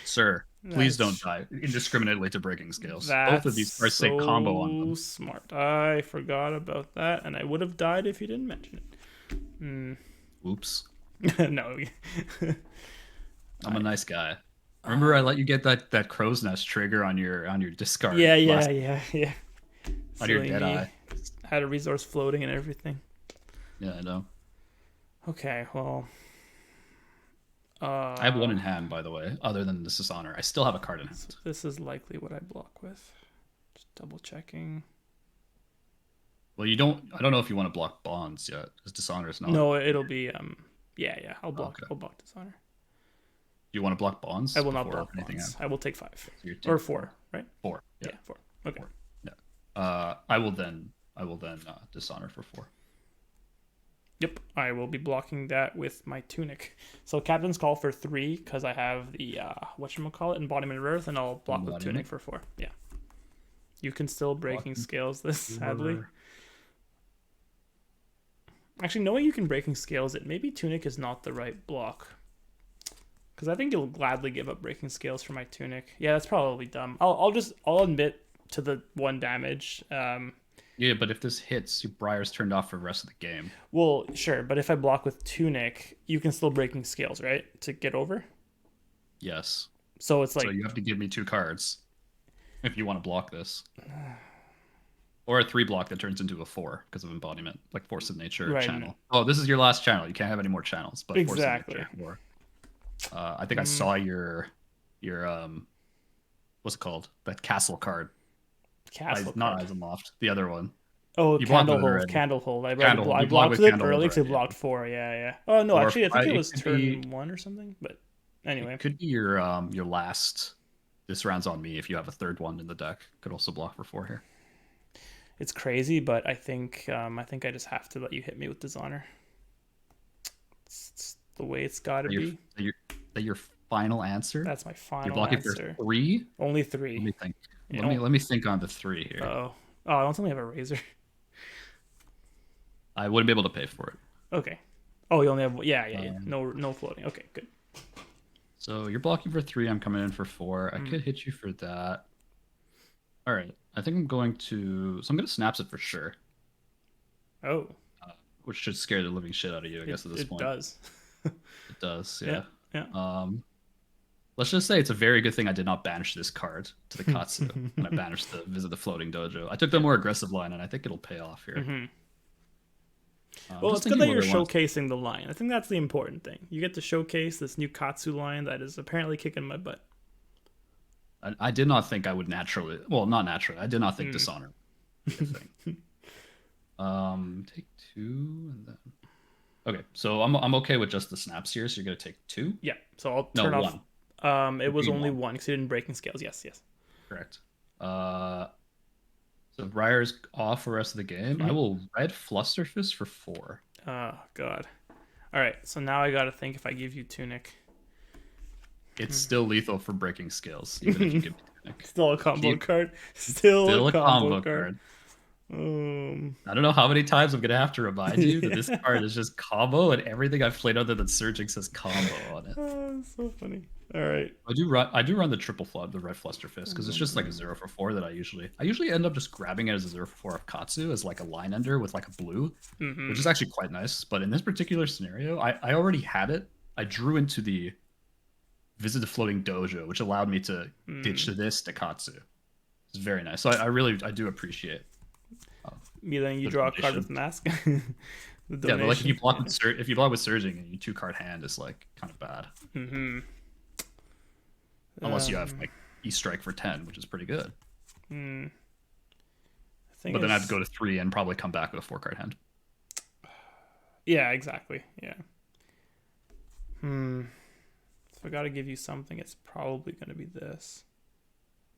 Sir, please don't die indiscriminately to breaking scales. Both of these cards say combo on them. Smart. I forgot about that, and I would have died if you didn't mention it. Oops. No. I'm a nice guy. Remember, I let you get that crow's nest trigger on your discard. Yeah. On your dead eye. Had a resource floating and everything. Yeah, I know. Okay, well. I have 1 in hand, by the way, other than this Dishonor. I still have a card in hand. So this is likely what I block with. Just double checking. Well, you don't. I don't know if you want to block Bonds yet, because Dishonor is not. No, it'll be yeah. I'll block. Okay. I'll block Dishonor. Do you want to block Bonds? I will not block Bonds. I will take 5 So or 4, right? 4. Yeah, 4. Okay. 4. Yeah. I will then Dishonor for 4. Yep, I will be blocking that with my Tunic. So Captain's Call for 3 because I have the whatchamacallit, Embodiment of Earth, and I'll block with Tunic for 4. Yeah. You can still breaking scales this, sadly. Actually, knowing you can breaking scales it, maybe Tunic is not the right block. Because I think you'll gladly give up breaking scales for my Tunic. Yeah, that's probably dumb. I'll admit to the 1 damage. Yeah, but if this hits, your Briar's turned off for the rest of the game. Well, sure, but if I block with Tunic, you can still breaking scales, right? To get over? Yes. So it's like... So you have to give me 2 cards if you want to block this. Or a 3 block that turns into a 4 because of embodiment, like Force of Nature channel. Oh, this is your last channel. You can't have any more channels. But exactly. Force of Nature, I think I saw your what's it called? That castle card. Not Asimov, the other one. Oh, Candlehold. I blocked it early because it blocked 4. Yeah. Oh no, actually, I think it was turn 1 or something. But anyway, it could be your last. This round's on me. If you have a 3rd one in the deck, could also block for 4 here. It's crazy, but I think I just have to let you hit me with Dishonor. It's the way it's got to be. That your final answer? That's my final You're blocking answer. For 3? Only 3. Let me think. Let me think on the 3 here. Oh, I don't only have a razor. I wouldn't be able to pay for it. Okay. Oh, you only have yeah. No floating. Okay, good. So you're blocking for 3. I'm coming in for 4. I could hit you for that. All right. I think I'm going to. So I'm going to snaps it for sure. Oh. Which should scare the living shit out of you, I guess, at this point. It does. It does. Yeah. Yeah. Let's just say it's a very good thing I did not banish this card to the Katsu when I banished the Visit the Floating Dojo. I took the more aggressive line, and I think it'll pay off here. Well, it's good that you're showcasing the line. I think that's the important thing. You get to showcase this new Katsu line that is apparently kicking my butt. I did not think I would naturally... Well, not naturally. I did not think Dishonor would be a thing. Take 2, and then... Okay, so I'm okay with just the snaps here, so you're going to take 2? Yeah, so I'll turn off... 1. It was only 1 because you didn't breaking scales. Yes. Correct. So Briar's off for the rest of the game. I will red Flusterfist for 4. Oh god. All right. So now I got to think if I give you Tunic. It's still lethal for breaking scales, even if you give me Tunic. Still a combo card. Still a combo card. I don't know how many times I'm gonna have to remind you that this card is just combo, and everything I've played other than Surging says combo on it. Oh, so funny. All right. I do run the triple flood, the red Flusterfist, because it's just like a 0 for 4 that I usually end up just grabbing it as a 0 for 4 of Katsu as like a line ender with like a blue, which is actually quite nice. But in this particular scenario, I already had it. I drew into the visit the floating dojo, which allowed me to ditch this to Katsu. It's very nice. So I do appreciate Me letting you the draw a card donation. with mask. The Yeah, but like if you donation. block with if you block with surging and you 2-card hand is like kind of bad. Mm-hmm. Unless you have like E-strike for 10, which is pretty good. The thing But then I have to is, go to 3 and probably come back with a 4-card hand. yeah, exactly. Yeah. If I gotta give you something, it's probably gonna be this.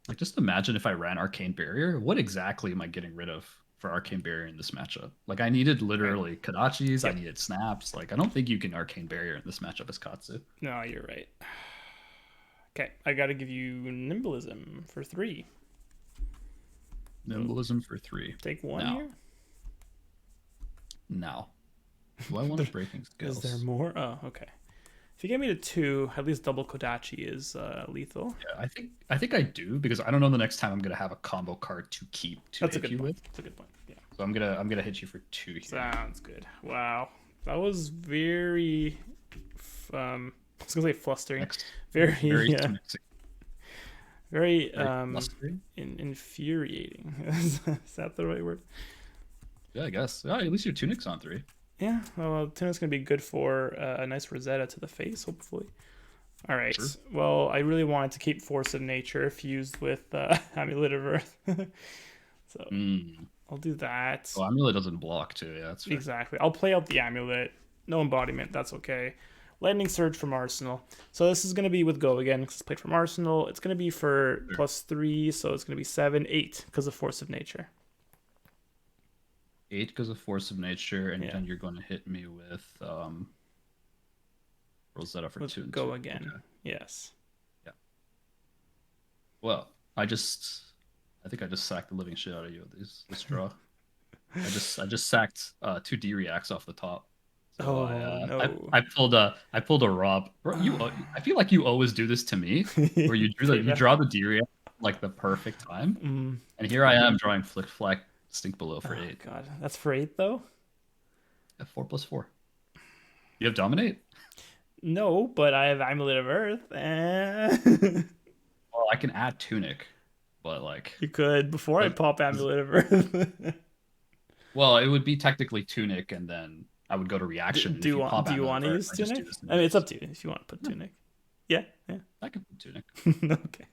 Like, just imagine if I ran Arcane Barrier. What exactly am I getting rid of for Arcane Barrier in this matchup? Like, I needed Right. literally Kodachis, I Yep. needed snaps. Like, I don't think you can Arcane Barrier in this matchup as Katsu. No, you're right. Okay, I gotta give you Nimblism for 3. Nimblism for 3. Take 1 Now. here. Now. Do I want a Breaking Is there Skills? more? Oh, okay. If you get me to 2, at least double Kodachi is lethal. Yeah, I think I do, because I don't know the next time I'm gonna have a combo card to keep to That's a hit good you point. with. That's a good point. Yeah. So I'm gonna hit you for 2 here. Sounds good. Wow. That was very I was gonna say flustering. Next. Very Very very flustering. infuriating. Is that the right word? Yeah, I guess. Yeah, at least your Tunic's on 3. Yeah, well, Tuna's going to be good for a nice Rosetta to the face, hopefully. All right. Sure. Well, I really wanted to keep Force of Nature fused with Amulet of Earth. So I'll do that. Oh, Amulet doesn't block too. Yeah, that's fair. Exactly. I'll play out the Amulet. No embodiment. That's okay. Lightning Surge from Arsenal. So this is going to be with Go again, because it's played from Arsenal. It's going to be for +3, so it's going to be 7, 8, because of Force of Nature. 8 because of Force of Nature, and Yeah. then you're going to hit me with Rosetta for With 2 and Go 2. again. Okay. Yes. Yeah. Well, I think I just sacked the living shit out of you with this draw. I just sacked 2 D reacts off the top. So no. I pulled a Rob. Bro, I feel like you always do this to me, where you draw the D react like the perfect time, and here I am drawing Flick Flack Stink Below for 8. God, that's for 8 though. 4+4. You have Dominate? No, but I have Amulet of Earth. Well, I can add Tunic, but like, You could before I pop Amulet of Earth. well, it would be technically Tunic, and then I would go to reaction. Do you want to use Tunic? I mean, it's up to you if you want to put Tunic. Yeah, yeah. I can put Tunic. Okay.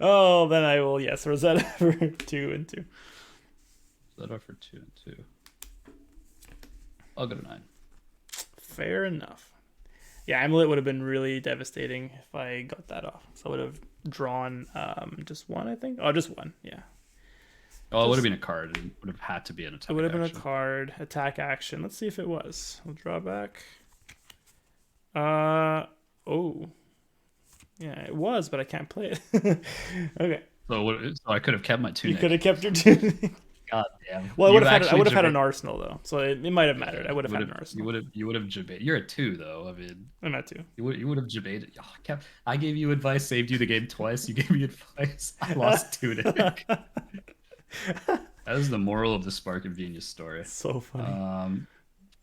Oh, then I will. Yes, Rosetta for 2 and 2. Rosetta for 2 and 2. I'll go to 9. Fair enough. Yeah, Amulet would have been really devastating if I got that off. So I would have drawn just 1, I think. Oh, just 1. Yeah. Oh, it would have been a card. It would have had to be an attack. It would have been action. a card, attack action. Let's see if it was. We'll draw back. Oh. Yeah, it was, but I can't play it. Okay. So I could have kept my Tunic. You could have kept your Tunic. God damn. Well, I would have had an Arsenal though, so it might have mattered. I would have had an Arsenal. You would have debated. You're a 2 though. I mean, I'm at 2. you would have debated. Oh, I gave you advice, saved you the game twice. You gave me advice. I lost Tunic. That is the moral of the Spark of Genius story. So funny.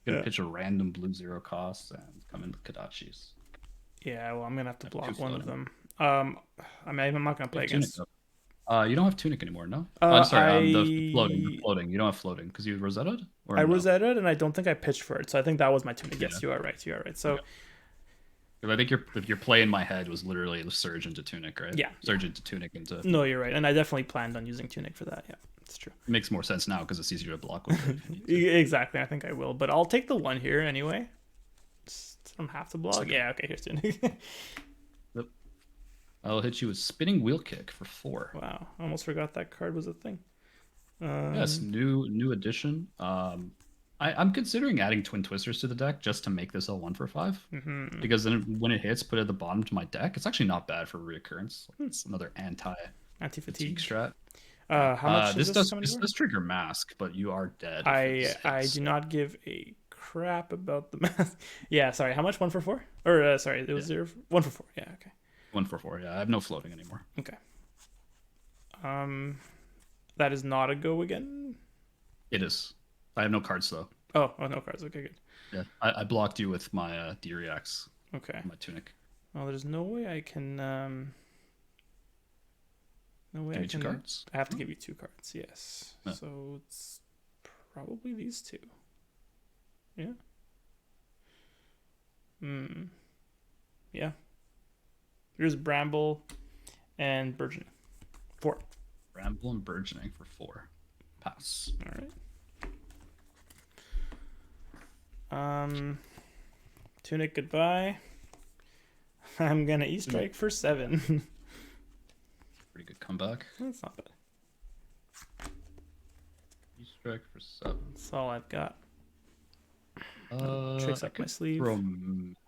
Gonna pitch a random blue 0 cost and come in with Kodachis. Yeah, well, I'm gonna have to block one of floating. them. I mean, I'm not gonna play Tunic, against. though. You don't have Tunic anymore, no? I'm sorry. The floating. You don't have floating because you Rosettaed? Or I no? Rosettaed, and I don't think I pitched for it, so I think that was my Tunic. Yes, Yeah. you are right. You are right. So. Okay. I think your play in my head was literally the Surge into Tunic, right? Yeah. Surge into Tunic into. No, you're right, and I definitely planned on using Tunic for that. Yeah, it's true. It makes more sense now because it's easier to block with it. If you need to. Exactly. I think I will, but I'll take the 1 here anyway. Just don't have to block. Yeah. Okay. Here's Tunic. Yep. I'll hit you with Spinning Wheel Kick for 4. Wow, I almost forgot that card was a thing. Yes, new addition. I'm considering adding Twin Twisters to the deck just to make this a 1 for 5. Mm-hmm. Because then when it hits, put it at the bottom to my deck. It's actually not bad for reoccurrence. It's another Anti-fatigue strat. How much this is does coming this for? does trigger mask, but you are dead. I do not give a crap about the math. Yeah, sorry. How much? 1 for 4? Or sorry, it was 0. 1 for 4. Yeah. Okay. 1 for 4. Yeah, I have no floating anymore. Okay. That is not a go again. It is. I have no cards though. Oh, no cards. Okay, good. Yeah, I blocked you with my D reacts. Okay. My Tunic. Well, there's no way I can. No way Give I me two can. cards. I have to give you two cards. Yes. No. So it's probably these two. Yeah. Hmm. Yeah. Here's Bramble and Burgeoning. 4. Bramble and Burgeoning for 4. Pass. All right. Tunic, goodbye. I'm gonna E-Strike for 7. Pretty good comeback. That's not bad. E-Strike for 7. That's all I've got. Tricks I up my could sleeve. throw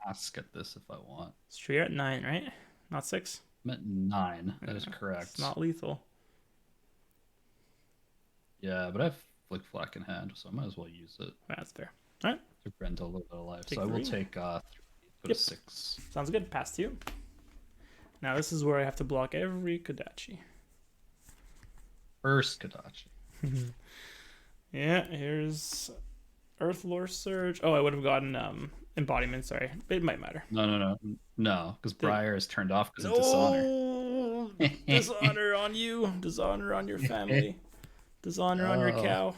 Mask at this if I want. So you're at 9, right? Not 6? I'm at 9. That is correct. It's not lethal. Yeah, but I have Flick Flack in hand, so I might as well use it. That's fair. All right. To grant a little bit of life. Take So I will 3. take 3. Put Yep. a 6. Sounds good. Pass to you. Now this is where I have to block every Kodachi. First Kodachi. Yeah, here's Earthlore Surge. Oh, I would have gotten Embodiment, sorry. It might matter. No, because Briar is turned off because of Dishonor. Oh, dishonor on you. Dishonor on your family. Dishonor on your cow.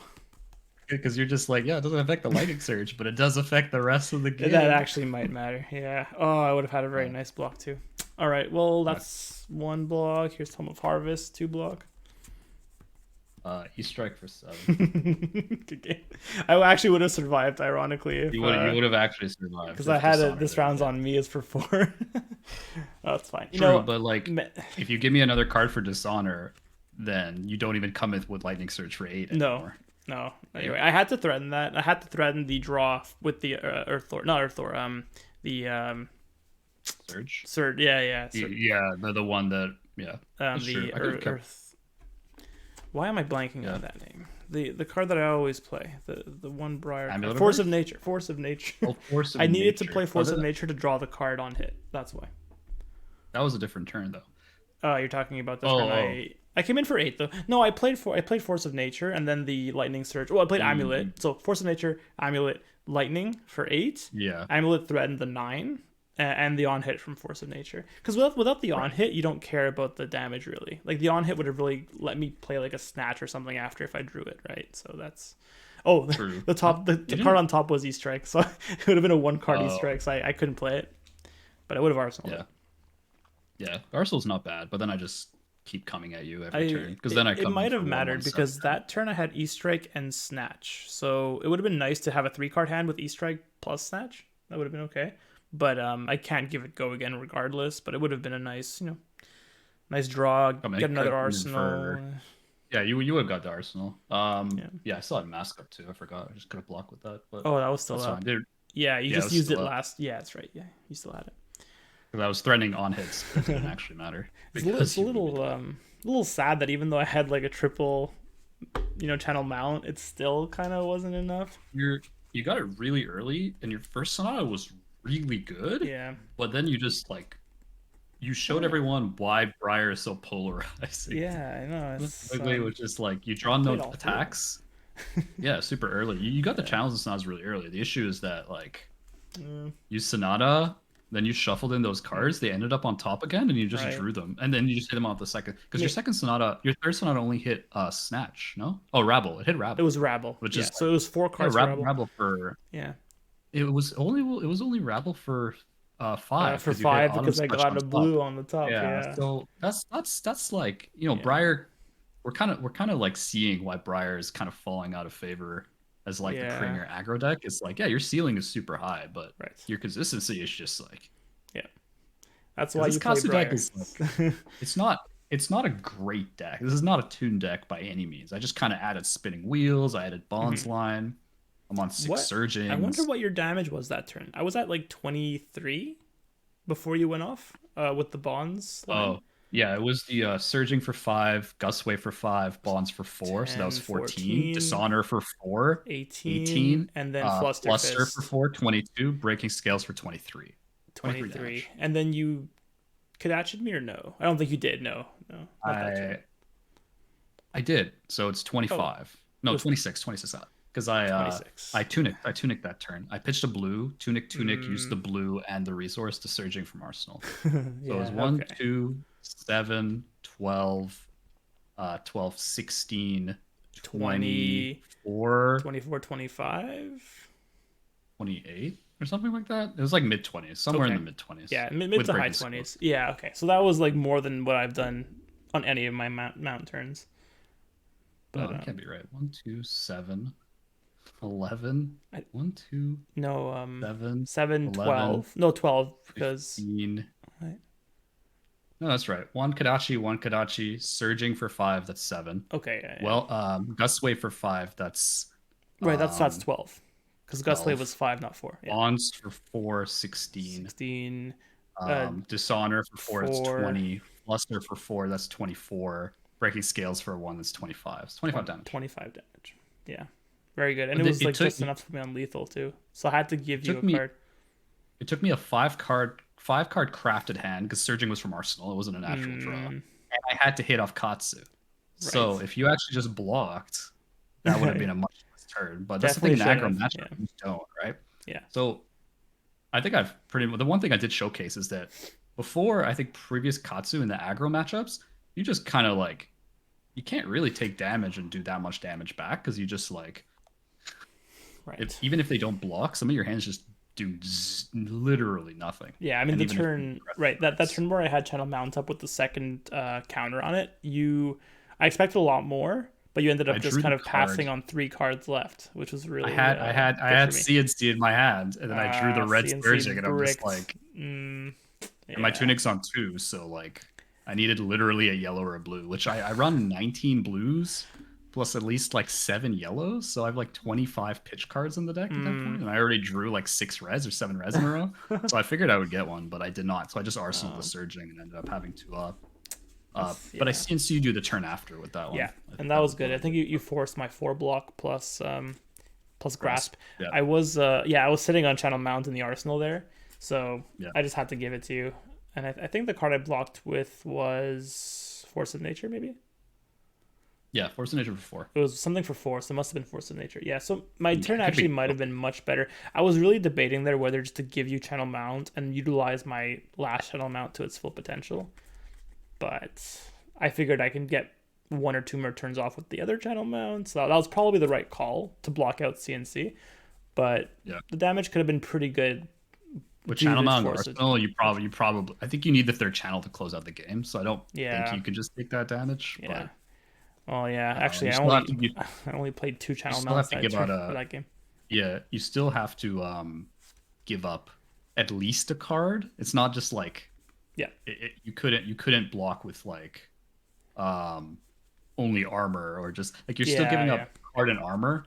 Because you're just like, yeah, it doesn't affect the Lightning Surge, but it does affect the rest of the game. That actually might matter. Yeah. Oh, I would have had a very nice block too. All right. Well, that's 1 block. Here's Tome of Harvest, 2 block. E-Strike for 7. Good game. I actually would have survived, ironically. If, You would have actually survived. Because I had it. This round's on me is for 4. That's fine. True, but like, if you give me another card for Dishonor, then you don't even come in with Lightning Surge for 8 anymore. No. Anyway, I had to threaten that. I had to threaten the draw with the Earthlore. Not Earthlore. The Surge. Yeah. Yeah, the one that The Earth. Why am I blanking on that name? The card that I always play. The one Briar card. Force of Nature. Force of Nature. Oh, Force of I needed Nature. to play Force of Nature to draw the card on hit. That's why. That was a different turn though. Oh, you're talking about the turn I came in for 8 though. No, I played Force of Nature and then the Lightning Surge. Well, I played Amulet. So Force of Nature, Amulet, Lightning for 8. Yeah. Amulet threatened the 9 and the on hit from Force of Nature. Because without the on hit, you don't care about the damage really. Like the on hit would have really let me play like a snatch or something after if I drew it, right? So that's True. the card on top was E-Strike, so it would have been a 1 card E-Strike, so I couldn't play it. But I would have Arsenal. Yeah. Arsenal's not bad, but then I just keep coming at you every turn because then it might have mattered because that turn I had E-Strike and Snatch, so it would have been nice to have a 3-card hand with E-Strike plus Snatch. That would have been okay, but I can't give it go again regardless. But it would have been a nice, nice draw. Get another Arsenal. Yeah, you would have got the Arsenal. I still had Mask up too. I forgot. I just could have blocked with that. But that was still up. Yeah, you just used it last. Yeah, that's right. Yeah, you still had it. Because I was threatening on hits, it didn't actually matter. It's a little sad that even though I had like a triple, channel mount, it still kind of wasn't enough. You got it really early, and your first Sonata was really good. Yeah. But then you just you showed everyone why Briar is so polarizing. Yeah, I know. It was just like you draw no attacks. Yeah, super early. You got the channels and Sonatas really early. The issue is that you Sonata. Then you shuffled in those cards. They ended up on top again, and you just drew them. And then you just hit them off the second. Because your second Sonata, your third Sonata only hit Snatch, no? Oh, Rabble. It hit Rabble. It was Rabble. Which is so it was 4 cards. Rabble for It was only Rabble for 5. For 5 because I got a blue on the top. Yeah. So that's like Briar. We're kind of like seeing why Briar is kind of falling out of favor. As the Kringer aggro deck, it's your ceiling is super high, but your consistency is just that's why you play Briar. Deck is it's not a great deck. This is not a tuned deck by any means. I just kind of added Spinning Wheels. I added Bonds Line. I'm on 6 Surging. I wonder what your damage was that turn. I was at 23 before you went off with the Bonds line. Oh. Yeah, it was the Surging for 5, Gustway for 5, Bonds for 4, 10, so that was 14. Dishonor for 4, 18, and then Fluster for 4, 22, Breaking Scales for 23. 23. And then you Kodachid me or no? I don't think you did. No. I did. So it's 25. No, 26. 26 out. because I tunic that turn. I pitched a blue, tunic, used the blue and the resource to surging from Arsenal. So it was Yeah, 1, okay. 2, 7, 12, 12, 16, 20, 24, 24, 25. 28 or something like that. It was like mid 20s, somewhere in Okay. the mid 20s Yeah, mid with to high breaking skills. 20s. Yeah, okay. So that was like more than what I've done on any of my mount turns. No, But that can't be right. 1, 2, 7, 11. I 1, 2, no 7, 7, 11, 12. No, 12 because 15. right. No, that's right. One Kadachi, surging for 5, that's 7. Okay, yeah, yeah. Well, Gustwave for 5, that's Right, that's um 12. Cuz Gustwave was 12. 5, not 4. Yeah. Bonds for 4, 16. 16 uh Dishonor for 4, that's 4 20. Fluster for 4, that's 24. Breaking scales for 1, that's 25. It's 25 20, damage. 25 damage. Yeah. Very good. And it But was like just enough to put me on lethal too. So I had to give you took a me card. it took me a five card crafted hand because surging was from Arsenal. It wasn't a natural draw. Mm, And I had to hit off Katsu. So right. if you actually just blocked, that would have been a much less turn. But that's the thing Definitely in should aggro have. matchup, Yeah. you don't, right? Yeah. So I think I've pretty the one thing I did showcase is that before I think previous Katsu in the aggro matchups, you just kind of like you can't really take damage and do that much damage back because you just like Right. even if they don't block, some of your hands just do literally nothing. Yeah, I mean And the even if turn right that turn where I had channel mount up with the second counter on it, I expected a lot more, but you ended I up just drew the kind of passing card. on 3 cards left, which was I really had I had I good for had me. CNC in my hand, and then I drew the red CNC surging, and I'm just bricked. like, and my Yeah. tunic's on 2, so like I needed literally a yellow or a blue, which I run 19 blues plus at least like 7 yellows, so I have like 25 pitch cards in the deck at that point, and I already drew like 6 reds or 7 reds in a row. So I figured I would get one, but I did not. So I just arsenaled the Um, surging and ended up having to but I yeah. CNC do the turn after with that one. Yeah, I think and that that was was good. what I I think did. you forced my 4 block plus Grasp. grasp. Yeah. I was sitting on channel mount in the arsenal there, so Yeah. I just had to give it to you. And I think the card I blocked with was Force of Nature, maybe Yeah, Force of Nature for 4. it was something for force. It must have been Force of Nature. Yeah, so my Yeah, turn it could actually be. might have been much better. I was really debating there whether just to give you channel mount and utilize my last channel mount to its full potential, but I figured I can get 1 or 2 more turns off with the other channel mount. So that was probably the right call to block out CNC. But Yeah. the damage could have been pretty good With due channel to mount and force. arsenal, you probably I think you need the third channel to close out the game. So I don't think Yeah, you can just take that damage. yeah. But Oh yeah. Actually, you still have to I only played 2 channel still have mounts to that give turn out for a that game. yeah, you still have to give up at least a card. It's not just like Yeah, you couldn't block with like um only armor or just like you're still yeah, giving yeah, up card and armor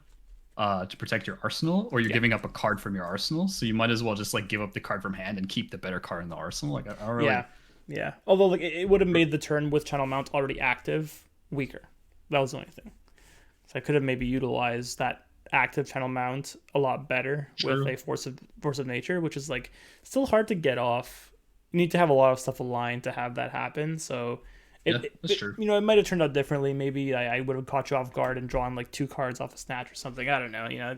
to protect your arsenal, or you're yeah, giving up a card from your arsenal. So you might as well just like give up the card from hand and keep the better card in the arsenal. Like I don't yeah, really. yeah. Although like it would have made the turn with channel mount already active weaker. That was the only thing. So I could have maybe utilized that active channel mount a lot better with True. a force of nature, which is like still hard to get off. You need to have a lot of stuff aligned to have that happen. So Yeah, that's true. it might have turned out differently. Maybe I would have caught you off guard and drawn like 2 cards off a snatch or something. I don't know.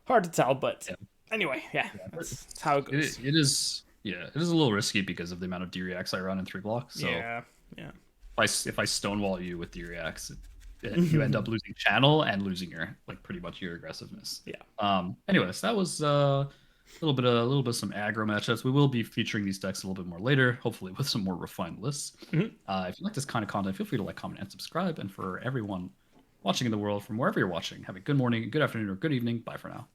Hard to tell. But Yeah, anyway, yeah, that's how it goes. it is. Yeah, it is a little risky because of the amount of D reacts I run in 3 blocks. So Yeah, yeah. if I stonewall you with D reacts, you end up losing channel and losing your like pretty much your aggressiveness. Yeah. Anyways, that was a little bit of some aggro matchups. We will be featuring these decks a little bit more later, hopefully with some more refined lists. Mhm. If you like this kind of content, feel free to like, comment, and subscribe. And for everyone watching in the world from wherever you're watching, have a good morning, good afternoon, or good evening. Bye for now.